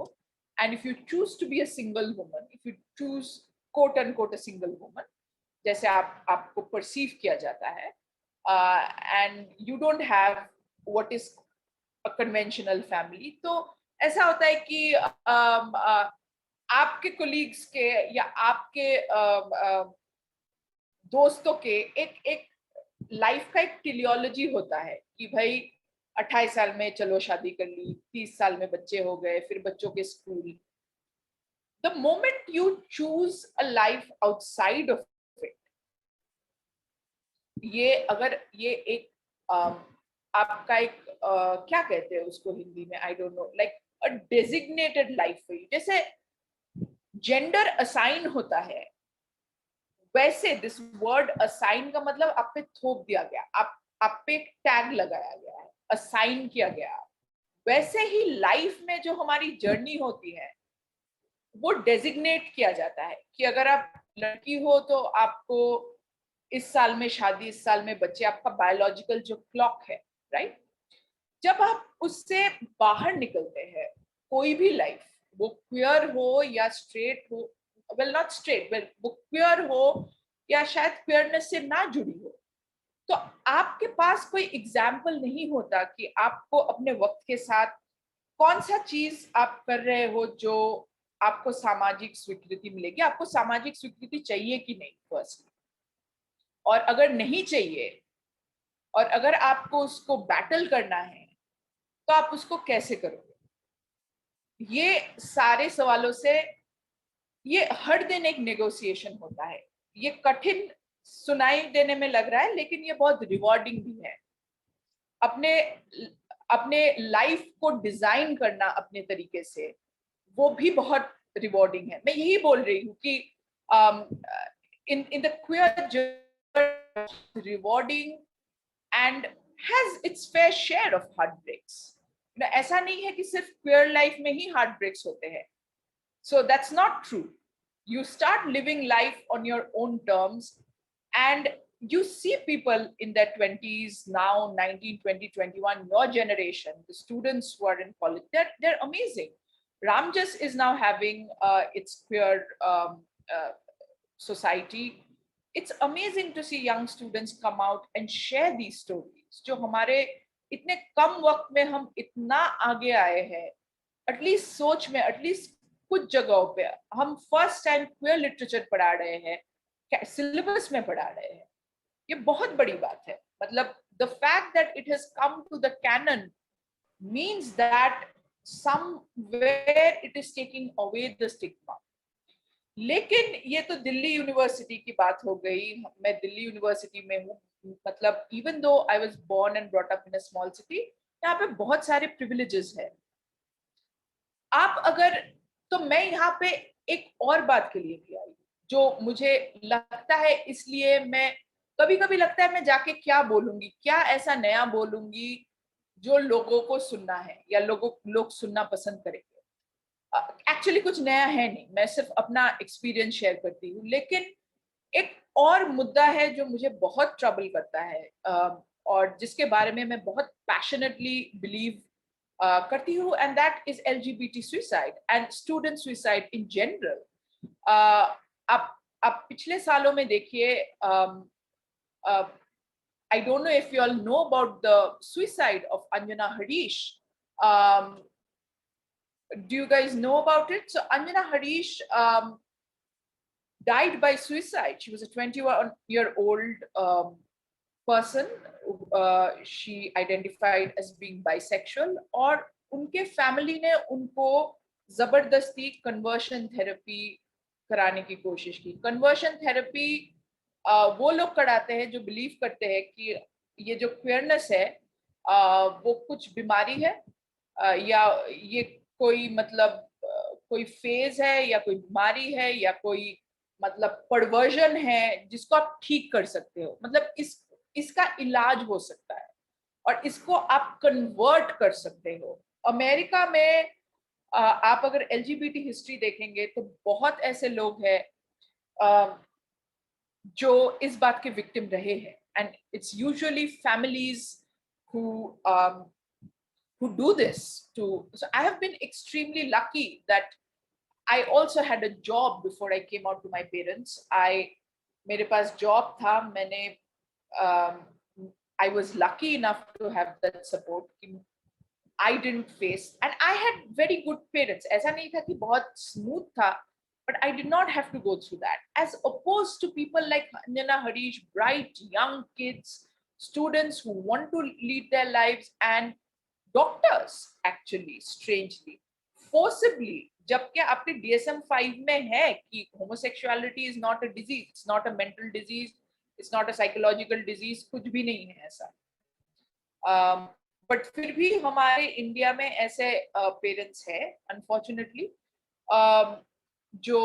and if you choose to be a single woman, if you choose quote and quote a single woman, जैसे आपको परसीव किया जाता है, and you don't have what is a conventional family, तो ऐसा होता है कि आपके कोलीग्स के या आपके दोस्तों के एक लाइफ का एक टेलियोलॉजी होता है कि भाई 28 साल में चलो शादी कर ली, 30 साल में बच्चे हो गए, फिर बच्चों के school. The moment you choose a life outside of it, ये एक आपका एक क्या कहते हैं उसको हिंदी में, आई don't no, like a designated life for you. जैसे जेंडर असाइन होता है, वैसे दिस वर्ड असाइन का मतलब आप पे थोप दिया गया, आप पे एक टैग लगाया गया है, असाइन किया गया। वैसे ही लाइफ में जो हमारी जर्नी होती है वो डेजिग्नेट किया जाता है कि अगर आप लड़की हो तो आपको इस साल में शादी, इस साल में बच्चे, आपका बायोलॉजिकल जो क्लॉक है, राइट? जब आप उससे बाहर निकलते हैं, कोई भी लाइफ, वो क्वियर हो या स्ट्रेट हो, वेल नॉट स्ट्रेट, वेल वो क्वियर हो या शायद क्वियरनेस से ना जुड़ी हो, तो आपके पास कोई एग्जाम्पल नहीं होता कि आपको अपने वक्त के साथ कौन सा चीज आप कर रहे हो जो आपको सामाजिक स्वीकृति मिलेगी, आपको सामाजिक स्वीकृति चाहिए कि नहीं फर्स्ट, और अगर नहीं चाहिए और अगर आपको उसको बैटल करना है तो आप उसको कैसे करोगे? ये सारे सवालों से ये हर दिन एक नेगोशिएशन होता है। ये कठिन सुनाई देने में लग रहा है, लेकिन ये बहुत रिवॉर्डिंग भी है। अपने लाइफ को डिजाइन करना अपने तरीके से, वो भी बहुत रिवॉर्डिंग है। मैं यही बोल रही हूँ कि in the queer rewarding and has its fair share of heartbreaks. ऐसा नहीं है कि सिर्फ क्वियर लाइफ में ही हार्ट ब्रेक्स होते हैं, so that's not true. You start living life on your own terms, and you see people in their 20s now, 19, 20, 21, your generation, the students who are in college, they're amazing. Ramjas is now having its queer society. It's amazing to see young students come out and share these stories. जो हमारे इतने कम वक्त में हम इतना आगे आए हैं, एटलीस्ट सोच में, एटलीस्ट कुछ जगहों पे हम फर्स्ट टाइम क्वियर लिटरेचर पढ़ा रहे हैं, सिलेबस में पढ़ा रहे हैं। ये बहुत बड़ी बात है। मतलब the fact that it has come to the canon means that somewhere it is taking away the stigma. लेकिन ये तो दिल्ली यूनिवर्सिटी की बात हो गई। मैं दिल्ली यूनिवर्सिटी में हूँ, मतलब even though I was born and brought up in a small city, यहाँ पे बहुत सारे प्रिविलेजेस है। आप अगर, तो मैं यहाँ पे एक और बात के लिए भी आई जो मुझे लगता है, इसलिए मैं कभी कभी लगता है मैं जाके क्या बोलूंगी, क्या ऐसा नया बोलूंगी जो लोगों को सुनना है या लोग सुनना पसंद करेंगे। एक्चुअली कुछ नया है नहीं, मैं सिर्फ अपना एक्सपीरियंस शेयर करती हूँ। लेकिन एक और मुद्दा है जो मुझे बहुत ट्रबल करता है, और जिसके बारे में मैं बहुत पैशनेटली बिलीव करती हूँ, and that is LGBT suicide and student suicide in general. आप पिछले सालों में देखिए, I don't know if you all know about the suicide of Anjana Harish. Do you guys know about it? So Anjana Harish died by suicide. She was a 21-year-old person. She identified as being bisexual, और उनके family ने उनको जबरदस्ती conversion therapy कराने की कोशिश की. Conversion therapy वो लोग कराते हैं जो बिलीव करते हैं कि ये जो क्वेयरनेस है वो कुछ बीमारी है, या ये कोई मतलब कोई फेज है, या कोई बीमारी है, या कोई मतलब परवर्जन है जिसको आप ठीक कर सकते हो. मतलब इसका इलाज हो सकता है और इसको आप कन्वर्ट कर सकते हो. अमेरिका में आप अगर एलजीबीटी हिस्ट्री देखेंगे तो बहुत ऐसे लोग हैं जो इस बात के विक्टिम रहे हैं, and it's usually families who do this to. So I have been extremely lucky that I also had a job before I came out to my parents. मेरे पास job था, मैंने I was lucky enough to have that support. I didn't face, and I had very good parents. ऐसा नहीं था कि बहुत smooth था, but I did not have to go through that. As opposed to people like Anjana Harish, bright young kids, students who want to lead their lives, and doctors actually, strangely, forcibly, जबकि आपके DSM-5 में है कि homosexuality is not a disease, it's not a mental disease, it's not a psychological disease, कुछ भी नहीं है ऐसा. बट फिर भी हमारे इंडिया में ऐसे पेरेंट्स हैं अनफॉर्चुनेटली जो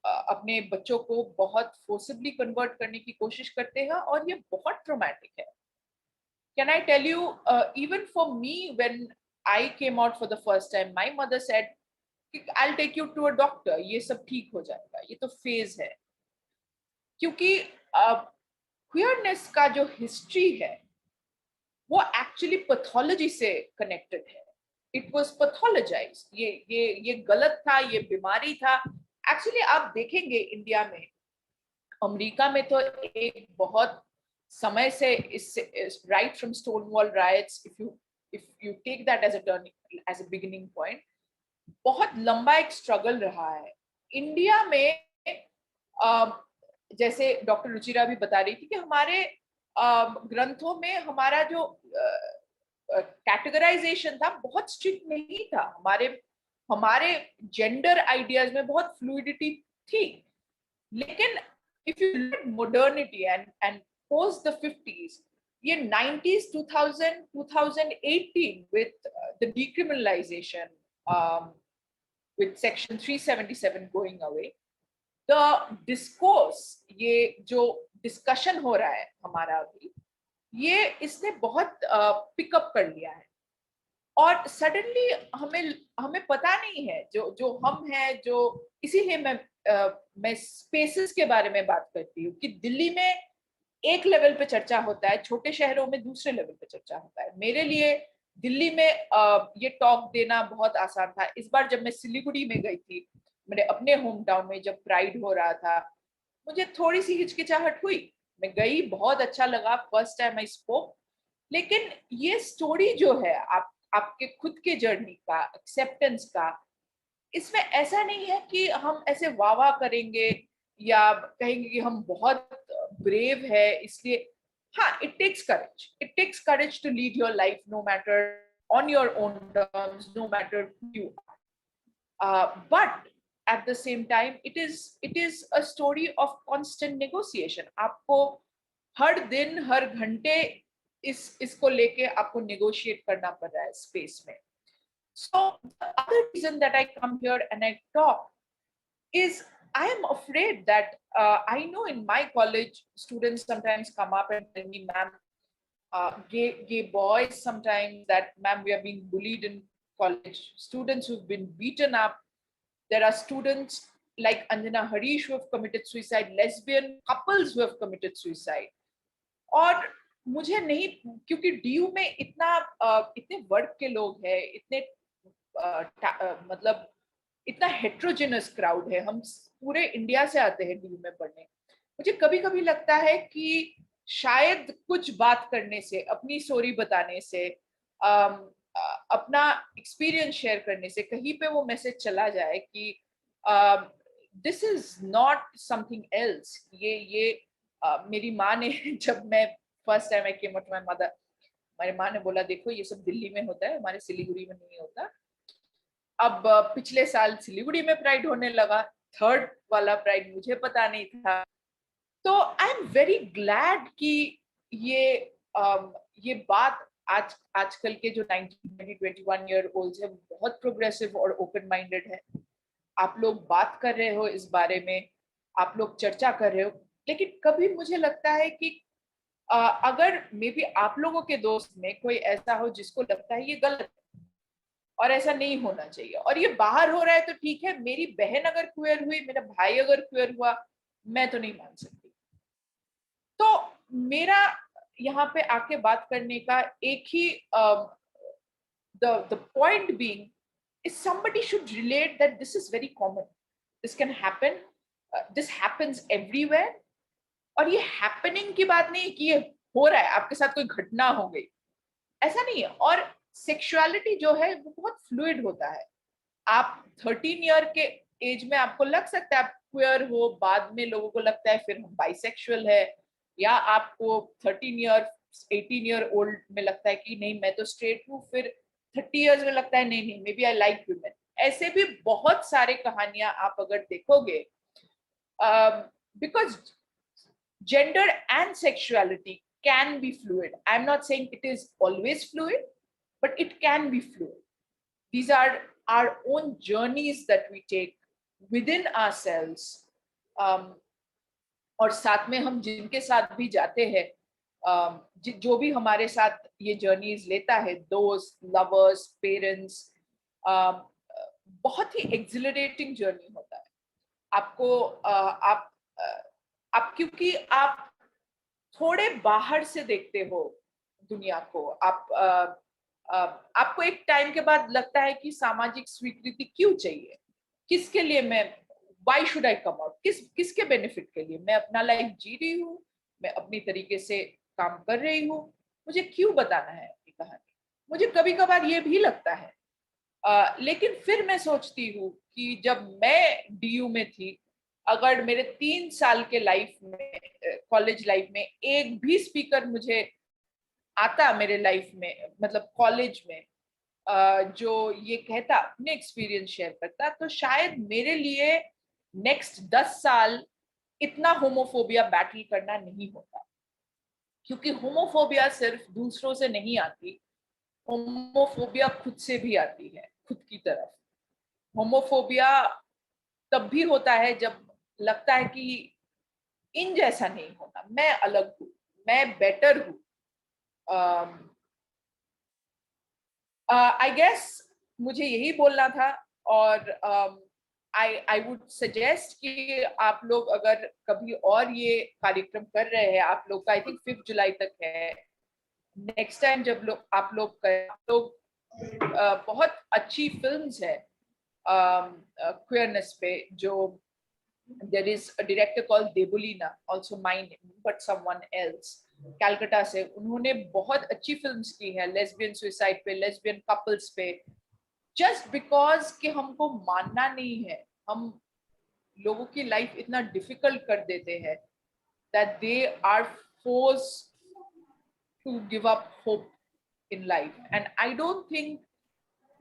अपने बच्चों को बहुत फोर्सिबली कन्वर्ट करने की कोशिश करते हैं, और ये बहुत ट्रॉमेटिक है. Can I tell you, even for me, when I came out for the first time, my mother said, I'll take you to a doctor, ये सब ठीक हो जाएगा, ये तो फेज है. क्योंकि क्वियरनेस का जो हिस्ट्री है वो एक्चुअली पैथोलॉजी से कनेक्टेड है. It was pathologized. ये गलत था, ये बीमारी था. एक्चुअली आप देखेंगे इंडिया में, अमेरिका में तो एक बहुत समय से इससे right from Stonewall riots, if you take that as a beginning point, बहुत लंबा एक स्ट्रगल रहा है. इंडिया में जैसे डॉक्टर रुचिरा भी बता रही थी कि हमारे ग्रंथों में हमारा जो कैटेगराइजेशन था बहुत स्ट्रिक्ट नहीं था. हमारे जेंडर आइडियाज में बहुत फ्लूइडिटी थी. लेकिन if you look at modernity and post the 50s, ये 90s, 2000, 2018 with the decriminalization, with section 377 going away, the discourse, ये जो डिस्कशन हो रहा है हमारा अभी, ये इसने बहुत पिकअप कर लिया है. और सडनली हमें पता नहीं है जो हम हैं, जो इसीलिए मैं स्पेसेस के बारे में बात करती हूँ कि दिल्ली में एक लेवल पे चर्चा होता है, छोटे शहरों में दूसरे लेवल पे चर्चा होता है. मेरे लिए दिल्ली में ये टॉक देना बहुत आसान था. इस बार जब मैं सिलीगुड़ी में गई थी, मेरे अपने होम टाउन में, जब प्राइड हो रहा था, मुझे थोड़ी सी हिचकिचाहट हुई. मैं गई, बहुत अच्छा लगा, फर्स्ट टाइम आई स्पोक. लेकिन ये स्टोरी जो है आपके खुद के जर्नी का, एक्सेप्टेंस का, इसमें ऐसा नहीं है कि हम ऐसे वाह वाह करेंगे या कहेंगे कि हम बहुत ब्रेव है इसलिए. हाँ, it takes courage. It takes courage to lead your life, no matter on your own terms, no matter who you are. But at the same time, it is a story of constant negotiation. आपको हर दिन, हर घंटे इसको लेके आपको negotiate करना पड़ रहा है space में. So the other reason that I come here and I talk is I am afraid that I know in my college students sometimes come up and tell me, ma'am, gay boys sometimes, that ma'am, we are being bullied in college. Students who've been beaten up. There are students like Anjana Harish who have committed suicide, lesbian couples who have committed suicide. और मुझे नहीं, क्योंकि DU में इतने वर्ग के लोग हैं, इतने मतलब इतना हेट्रोजेनस क्राउड है, हम पूरे इंडिया से आते हैं DU में पढ़ने. मुझे कभी कभी लगता है कि शायद कुछ बात करने से, अपनी स्टोरी बताने से, अपना एक्सपीरियंस शेयर करने से कहीं पे वो मैसेज चला जाए कि this is not something else. ये मेरी माँ ने जब मैं first time I came to my mother, हमारी माँ ने बोला देखो ये सब दिल्ली में होता है, हमारे सिलीगुड़ी में नहीं होता। अब पिछले साल सिलीगुड़ी में प्राइड होने लगा, थर्ड वाला प्राइड मुझे पता नहीं था। तो आई एम वेरी ग्लैड कि ये बात आजकल के जो 19-21 ईयर ओल्ड है बहुत प्रोग्रेसिव और ओपन माइंडेड है। आप लोग बात कर रहे हो इस बारे में, आप लोग चर्चा कर रहे हो, लेकिन कभी मुझे लगता है कि अगर मे बी आप लोगों के दोस्त में कोई ऐसा हो जिसको लगता है ये गलत है और ऐसा नहीं होना चाहिए और ये बाहर हो रहा है, तो ठीक है, मेरी बहन अगर क्वेयर हुई, मेरा भाई अगर क्वेयर हुआ, मैं तो नहीं मान सकती। तो मेरा यहाँ पे आके बात करने का एक ही the point being is somebody should relate that this is very common, this can happen, this happens everywhere। और ये हैपनिंग की बात नहीं कि ये हो रहा है, आपके साथ कोई घटना हो गई, ऐसा नहीं है। और सेक्सुअलिटी जो है वो बहुत फ्लूइड होता है। आप 13 ईयर के एज में आपको लग सकता है आप क्वेयर हो, बाद में लोगों को लगता है फिर हम बाइसेक्सुअल है, या आपको 13 ईयर 18 ईयर ओल्ड में लगता है कि नहीं मैं तो स्ट्रेट हूँ, फिर 30 ईयर्स में लगता है नहीं नहीं maybe I like women. ऐसे भी बहुत सारे कहानियां आप अगर देखोगे, because gender and sexuality can be fluid. I'm not saying it is always fluid, but it can be fluid. These are our own journeys that we take within ourselves. और साथ में हम जिनके साथ भी जाते हैं, जो भी हमारे साथ ये जर्नीज लेता है, दोस्त, लवर्स, पेरेंट्स, बहुत ही एक्सिलरेटिंग जर्नी होता है। आपको आप क्योंकि आप थोड़े बाहर से देखते हो दुनिया को, आपको एक टाइम के बाद लगता है कि सामाजिक स्वीकृति क्यों चाहिए, किसके लिए मैं, why should I come out, किसके बेनिफिट के लिए मैं अपना लाइफ जी रही हूँ, मैं अपनी तरीके से काम कर रही हूँ, मुझे क्यों बताना है अपनी कहानी। मुझे कभी कभार ये भी लगता है, लेकिन फिर मैं सोचती हूँ कि जब मैं डीयू में थी, अगर मेरे 3 साल के लाइफ में, कॉलेज लाइफ में एक भी स्पीकर मुझे आता मेरे लाइफ में, मतलब कॉलेज में, जो ये कहता, अपने एक्सपीरियंस शेयर करता, तो शायद मेरे लिए नेक्स्ट 10 साल इतना होमोफोबिया बैटल करना नहीं होता। क्योंकि होमोफोबिया सिर्फ दूसरों से नहीं आती, होमोफोबिया खुद से भी आती है, खुद की तरफ। होमोफोबिया तब भी होता है जब लगता है कि इन जैसा नहीं होना, मैं अलग हूँ, मैं बेटर हूँ। आई गेस मुझे यही बोलना था। और आई वुड सजेस्ट कि आप लोग अगर कभी और ये कार्यक्रम कर रहे हैं, आप लोग का आई थिंक 5 जुलाई तक है, नेक्स्ट टाइम जब आप लोग बहुत अच्छी फिल्म्स है क्वेयरनेस पे, जो there is a director called Debulina, also my name but someone else, Calcutta से, उन्होंने बहुत अच्छी फिल्म्स की है लेस्बियन सुसाइड पे, लेस्बियन कपल्स पे। जस्ट बिकॉज कि हमको मानना नहीं है, हम लोगों की लाइफ इतना डिफिकल्ट कर देते हैं that they are forced to give up hope in life, and I don't think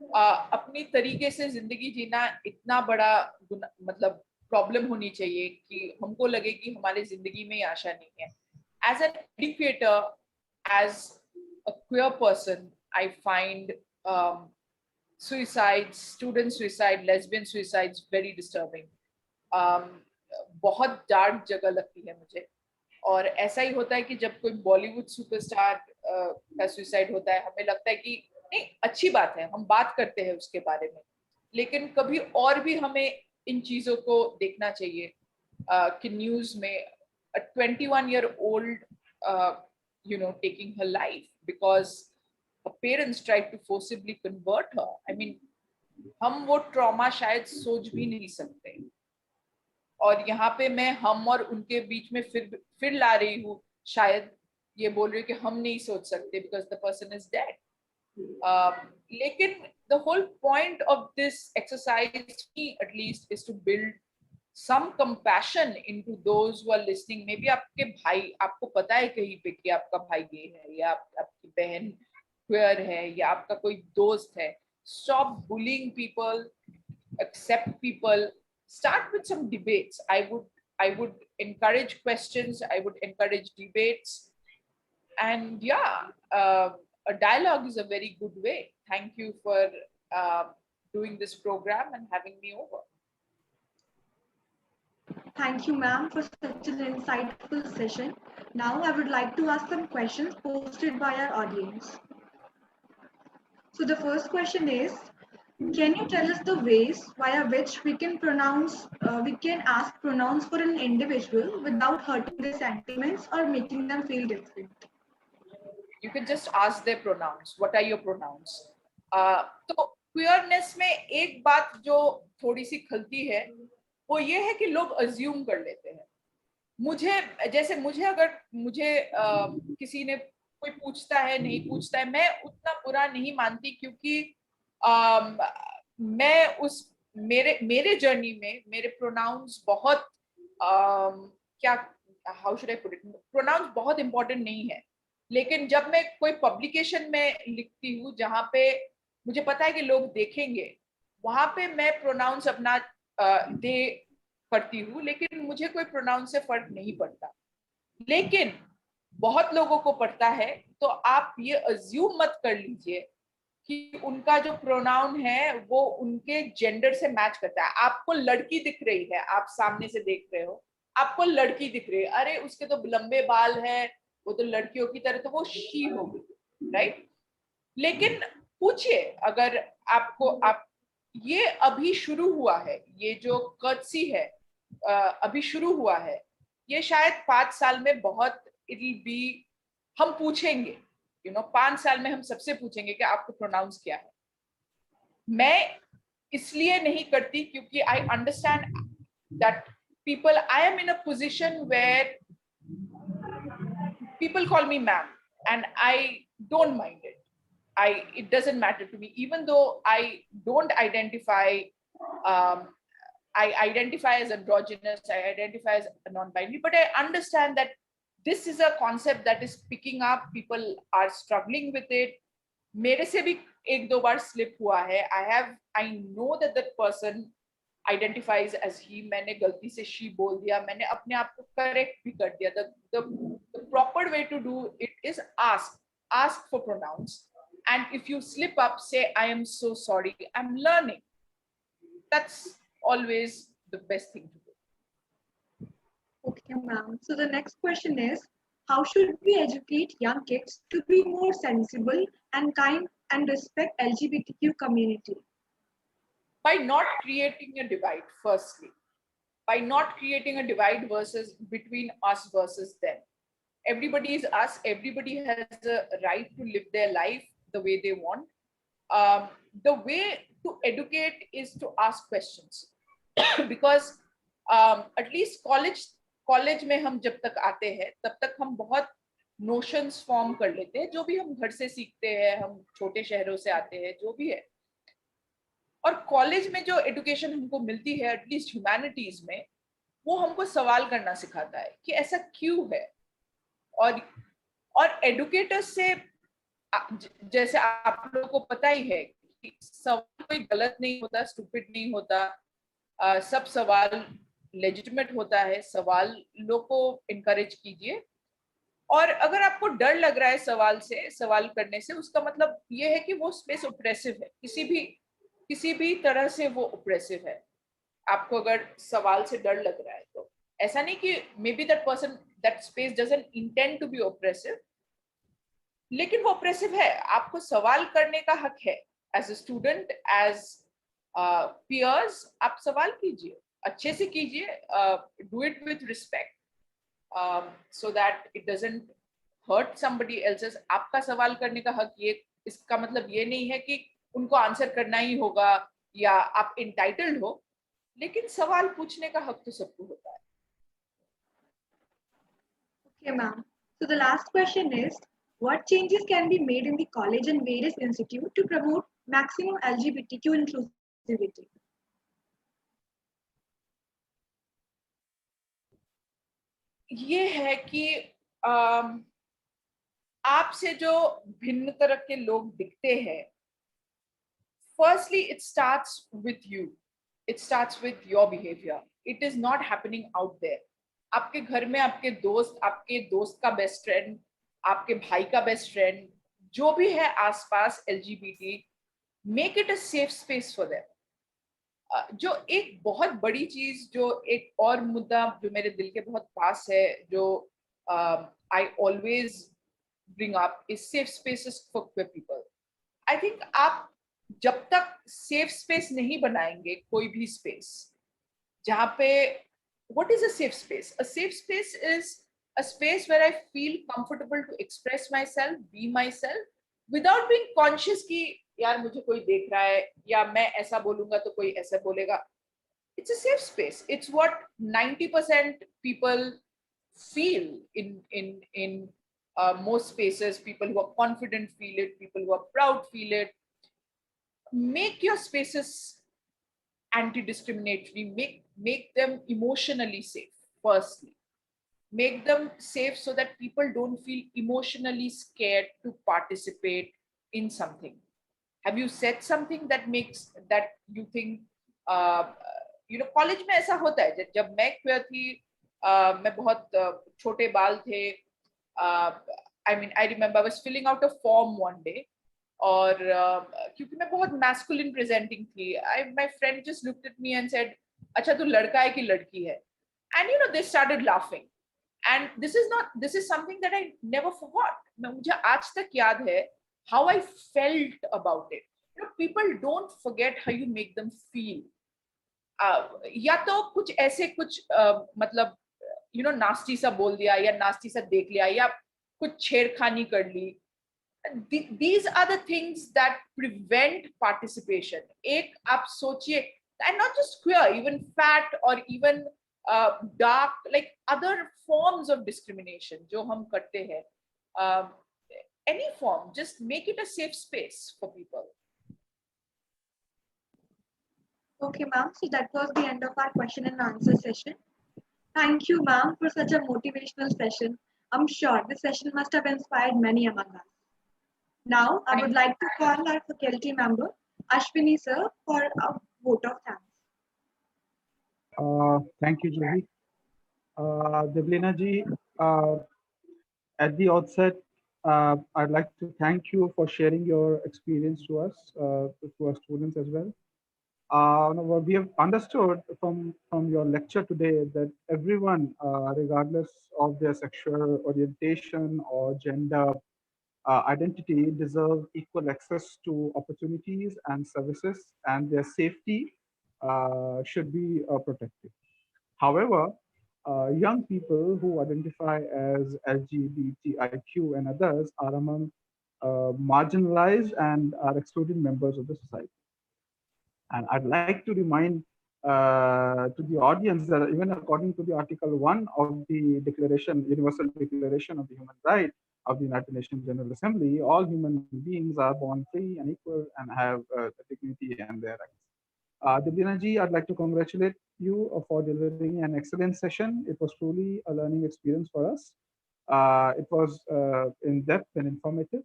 अपनी तरीके से जिंदगी जीना इतना बड़ा मतलब प्रॉब्लम होनी चाहिए कि हमको लगे कि हमारी जिंदगी में आशा नहीं है। As an educator, as a queer person, I find suicide, student suicide, lesbian suicide very disturbing. बहुत डार्क जगह लगती है मुझे। और ऐसा ही होता है कि जब कोई बॉलीवुड सुपरस्टार का सुसाइड होता है, हमें लगता है कि नहीं, अच्छी बात है, हम बात करते हैं उसके बारे में, लेकिन कभी और भी हमें इन चीजों को देखना चाहिए कि न्यूज में 21 year old taking her life because her parents tried to forcibly convert her. I mean, हम वो ट्रॉमा शायद सोच भी नहीं सकते। और यहाँ पे मैं हम और उनके बीच में फिर ला रही हूँ शायद ये बोल रही हूँ कि हम नहीं सोच सकते because the person is dead. लेकिन the whole point of this exercise, me at least, is to build some compassion into those who are listening. Maybe आपके भाई, आपको पता है कहीं पे कि आपका भाई गे है, या आपकी बहन queer है, या आपका कोई दोस्त है. Stop bullying people, accept people, start with some debates. I would encourage questions, I would encourage debates, and yeah, a dialogue is a very good way. Thank you for doing this program and having me over. Thank you, ma'am, for such an insightful session. Now I would like to ask some questions posted by our audience. So the first question is, can you tell us the ways via which we can ask pronouns for an individual without hurting their sentiments or making them feel different? You can just ask their pronouns. What are your pronouns? तो queerness में एक बात जो थोड़ी सी खलती है वो ये है कि लोग assume कर लेते हैं. मुझे अगर किसी ने कोई पूछता है, नहीं पूछता है, मैं उतना बुरा नहीं मानती, क्योंकि मैं मेरे जर्नी में मेरे प्रोनाउंस बहुत how should I put it, pronouns बहुत इंपॉर्टेंट नहीं है. लेकिन जब मैं कोई पब्लिकेशन में लिखती हूँ जहाँ पे मुझे पता है कि लोग देखेंगे, वहां पे मैं प्रोनाउंस अपना दे करती हूँ, लेकिन मुझे कोई प्रोनाउन से फर्क नहीं पड़ता. लेकिन बहुत लोगों को पड़ता है, तो आप ये अज्यूम मत कर लीजिए कि उनका जो प्रोनाउन है वो उनके जेंडर से मैच करता है. आपको लड़की दिख रही है, आप सामने से देख रहे हो, आपको लड़की दिख रही है, अरे उसके तो लंबे बाल है, वो तो लड़कियों की तरह, तो वो शी होगी, राइट? लेकिन पूछिए, अगर आप ये अभी शुरू हुआ है, ये जो कर्टसी है अभी शुरू हुआ है, ये शायद 5 साल में बहुत इट विल बी, हम पूछेंगे, 5 साल में हम सबसे पूछेंगे कि आपको प्रोनाउंस क्या है. मैं इसलिए नहीं करती क्योंकि I understand that people, I am in a position where people call me ma'am and I don't mind it. It doesn't matter to me, even though I don't identify, I identify as androgynous, I identify as non-binary, but I understand that this is a concept that is picking up, people are struggling with it. मेरे से भी 1-2 बार slip हुआ है. I know that that person identifies as he, मैंने गलती से she बोल दिया, मैंने अपने आप को correct भी कर दिया. The proper way to do it is ask for pronouns, and if you slip up, say I am so sorry, I'm learning. That's always the best thing to do. Okay, ma'am. So the next question is, how should we educate young kids to be more sensible and kind and respect LGBTQ community? By not creating a divide, firstly. By not creating a divide between us versus them. Everybody is us. Everybody has a right to live their life the way they want. The way to educate is to ask questions. Because at least college में हम जब तक आते हैं तब तक हम बहुत नोशंस फॉर्म कर लेते हैं, जो भी हम घर से सीखते हैं, हम छोटे शहरों से आते हैं, जो भी है. और कॉलेज में जो एजुकेशन हमको मिलती है, एटलीस्ट ह्यूमैनिटीज में, वो हमको सवाल करना सिखाता है कि ऐसा क्यों है. और एडुकेटर्स से, जैसे आप लोगों को पता ही है कि सवाल कोई गलत नहीं होता, स्टूपिड नहीं होता, सब सवाल लेजिटिमेट होता है. सवाल लोगों को इनकरेज कीजिए. और अगर आपको डर लग रहा है सवाल करने से, उसका मतलब ये है कि वो स्पेस ऑप्रेसिव है, किसी भी तरह से वो ऑप्रेसिव है. आपको अगर सवाल से डर लग रहा है, तो ऐसा नहीं कि maybe that person, that space doesn't intend to be oppressive, लेकिन वो ऑप्रेसिव है. आपको सवाल करने का हक है. As a student, as peers, आप सवाल कीजिए, अच्छे से कीजिए, do it with respect, so that it doesn't hurt somebody else's. आपका सवाल करने का हक, ये इसका मतलब ये नहीं है कि उनको आंसर करना ही होगा या आप इंटाइटल्ड हो, लेकिन सवाल पूछने का हक तो सबको होता है. Okay, ma'am. So the last question is, what changes can be made in the college and various institutes to promote maximum LGBTQ inclusivity? ये है कि आपसे जो भिन्न तरह के लोग दिखते हैं, firstly it starts with you, it starts with your behavior, it is not happening out there. आपके घर में आपके दोस्त का बेस्ट फ्रेंड, आपके भाई का बेस्ट फ्रेंड, जो भी है आसपास LGBT, make it a safe space for them. जो एक बहुत बड़ी चीज, जो एक और मुद्दा जो मेरे दिल के बहुत पास है, जो I always bring up is safe spaces for queer people. I think आप जब तक safe space नहीं बनाएंगे, कोई भी space जहाँ पे, what is a safe space? A safe space is a space where I feel comfortable to express myself, be myself, without being conscious कि यार मुझे कोई देख रहा है, या मैं ऐसा बोलूंगा तो कोई ऐसा बोलेगा. It's a safe space. It's what 90% people feel in most spaces. People who are confident feel it, people who are proud feel it. Make your spaces anti-discriminatory, make them emotionally safe. Firstly, make them safe so that people don't feel emotionally scared to participate in something. Have you said something that makes that you think college में ऐसा होता है. जब मैं queer थी, मैं बहुत छोटे बाल थे. I mean, I remember I was filling out a form one day, और क्योंकि मैं बहुत masculine presenting थी, my friend just looked at me and said, अच्छा तू लड़का है कि लड़की है? And they started laughing. And this is something that I never forgot. मुझे आज तक याद है how I felt about it. People don't forget how you make them feel. या तो कुछ ऐसे मतलब नास्टी सा बोल दिया, या नास्टी सा देख लिया, या कुछ छेड़खानी कर ली. These are the things that prevent participation. एक आप सोचिए, and not just queer, even fat or even dark, like other forms of discrimination जो हम करते हैं, any form, just make it a safe space for people. Okay, ma'am. So that was the end of our question and answer session. Thank you, ma'am, for such a motivational session. I'm sure this session must have inspired many among us. Now, I would like to call our faculty member, Ashwini sir, for a vote of thanks. Thank you, Juhi. Devlina ji, at the outset, I'd like to thank you for sharing your experience to us, to our students as well. We have understood from your lecture today that everyone, regardless of their sexual orientation or gender identity, deserve equal access to opportunities and services, and their safety should be protected. However, young people who identify as LGBTIQ and others are among marginalized and are excluded members of the society. And I'd like to remind to the audience that even according to the Article 1 of the Universal Declaration of the Human Rights of the United Nations General Assembly, all human beings are born free and equal and have dignity and their rights. Devlina ji, I'd like to congratulate you for delivering an excellent session. It was truly a learning experience for us. It was in-depth and informative.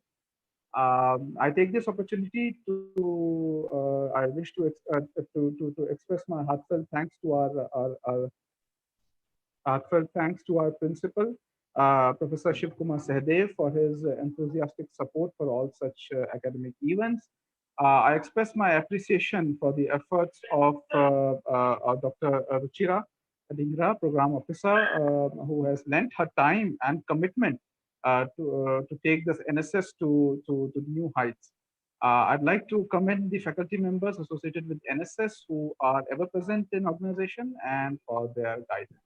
I take this opportunity to I wish to express my heartfelt thanks to our principal, Professor Shiv Kumar Sehdev, for his enthusiastic support for all such academic events. I express my appreciation for the efforts of Dr. Ruchira Dhingra, Program Officer, who has lent her time and commitment to take this NSS to new heights. I'd like to commend the faculty members associated with NSS who are ever present in organization and for their guidance.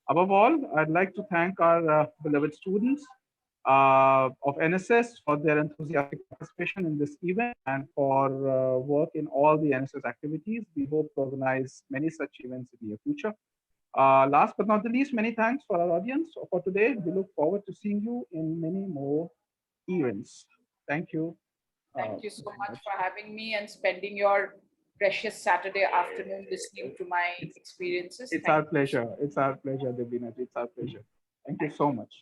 Above all, I'd like to thank our beloved students of NSS for their enthusiastic participation in this event and for work in all the NSS activities. We hope to organize many such events in the near future. Last but not the least, many thanks for our audience for today. We look forward to seeing you in many more events. Thank you. Thank you so very much for having me and spending your precious Saturday afternoon listening to my experiences. It's Thank our you. pleasure. It's our pleasure, Deblina. It's our pleasure. Thank you so much.